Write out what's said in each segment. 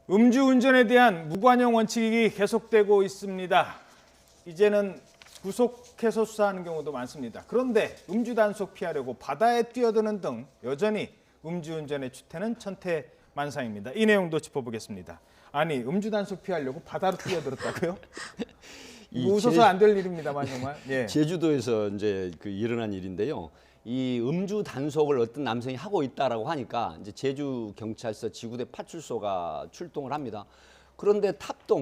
음주운전에 대한 무관용 원칙이 계속되고 있습니다. 이제는 구속해서 수사하는 경우도 많습니다. 그런데 음주 단속 피하려고 바다에 뛰어드는 등 여전히 음주운전의 추태는 천태만상입니다. 이 내용도 짚어보겠습니다. 아니, 음주 단속 피하려고 바다로 뛰어들었다고요? 웃어서 안 될 일입니다만 정말. 예. 제주도에서 이제 일어난 일인데요. 이 음주 단속을 어떤 남성이 하고 있다라고 하니까 이제 제주 경찰서 지구대 파출소가 출동을 합니다. 그런데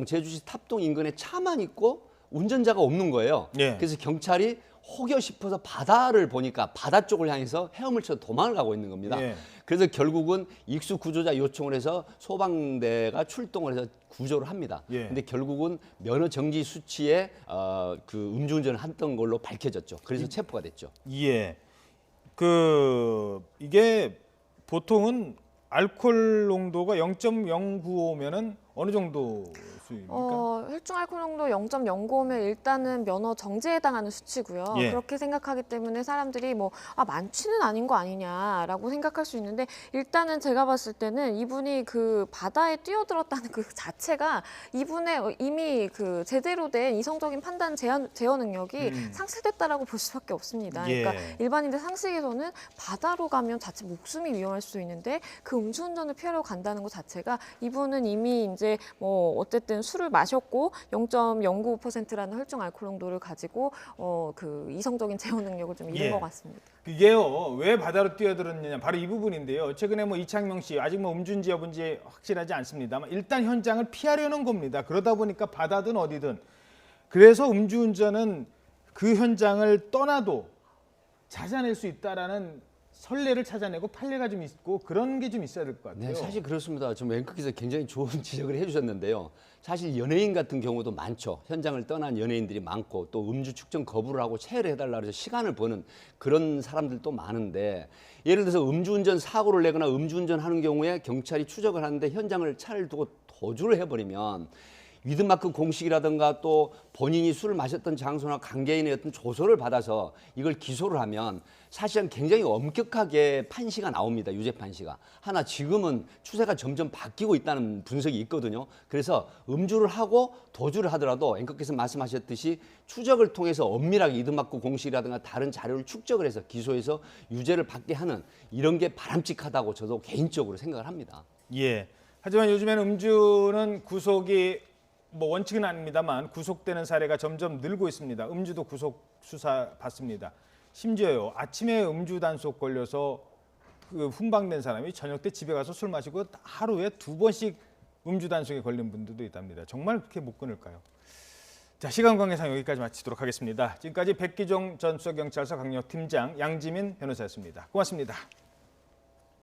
제주시 탑동 인근에 차만 있고 운전자가 없는 거예요. 예. 그래서 경찰이 혹여 싶어서 바다를 보니까 바다 쪽을 향해서 헤엄을 쳐 도망을 가고 있는 겁니다. 예. 그래서 결국은 익수 구조자 요청을 해서 소방대가 출동을 해서 구조를 합니다. 예. 근데 결국은 면허 정지 수치에 음주운전을 했던 걸로 밝혀졌죠. 그래서 체포가 됐죠. 예. 이게 보통은 알코올 농도가 0.095면은 어느 정도 수입니까? 혈중 알코올 농도 0.095면 일단은 면허 정지에 해당하는 수치고요. 예. 그렇게 생각하기 때문에 사람들이 많지는 아닌 거 아니냐라고 생각할 수 있는데 일단은 제가 봤을 때는 이분이 그 바다에 뛰어들었다는 그 자체가 이분의 이미 그 제대로 된 이성적인 판단 제어 능력이 상실됐다라고 볼 수밖에 없습니다. 예. 그러니까 일반인들 상식에서는 바다로 가면 자칫 목숨이 위험할 수 있는데 그 음주운전을 피하러 간다는 것 자체가 이분은 이미 이제 어쨌든 술을 마셨고 0.095%라는 혈중 알코올 농도를 가지고 그 이성적인 제어 능력을 좀 잃은 예. 것 같습니다. 그게요, 왜 바다로 뛰어들었느냐, 바로 이 부분인데요. 최근에 이창명 씨, 아직 음주인지 여부인지 확실하지 않습니다만 일단 현장을 피하려는 겁니다. 그러다 보니까 바다든 어디든. 그래서 음주운전은 그 현장을 떠나도 찾아낼 수 있다라는 선례를 찾아내고 판례가 좀 있고 그런 게 좀 있어야 될 것 같아요. 네, 사실 그렇습니다. 지금 앵커께서 굉장히 좋은 지적을 해주셨는데요. 사실 연예인 같은 경우도 많죠. 현장을 떠난 연예인들이 많고 또 음주 측정 거부를 하고 체외를 해달라 해서 시간을 버는 그런 사람들도 많은데 예를 들어서 음주운전 사고를 내거나 음주운전하는 경우에 경찰이 추적을 하는데 현장을 차를 두고 도주를 해버리면 위드마크 공식이라든가 또 본인이 술을 마셨던 장소나 관계인의 어떤 조서를 받아서 이걸 기소를 하면 사실은 굉장히 엄격하게 판시가 나옵니다. 유죄 판시가. 하나 지금은 추세가 점점 바뀌고 있다는 분석이 있거든요. 그래서 음주를 하고 도주를 하더라도 앵커께서 말씀하셨듯이 추적을 통해서 엄밀하게 위드마크 공식이라든가 다른 자료를 축적을 해서 기소해서 유죄를 받게 하는 이런 게 바람직하다고 저도 개인적으로 생각을 합니다. 예. 하지만 요즘에는 음주는 구속이 원칙은 아닙니다만 구속되는 사례가 점점 늘고 있습니다. 음주도 구속 수사 받습니다. 심지어요, 아침에 음주 단속 걸려서 훈방된 사람이 저녁 때 집에 가서 술 마시고 하루에 2번씩 음주 단속에 걸린 분들도 있답니다. 정말 그렇게 못 끊을까요? 자, 시간 관계상 여기까지 마치도록 하겠습니다. 지금까지 백기종 전 수서경찰서 강력팀장, 양지민 변호사였습니다. 고맙습니다.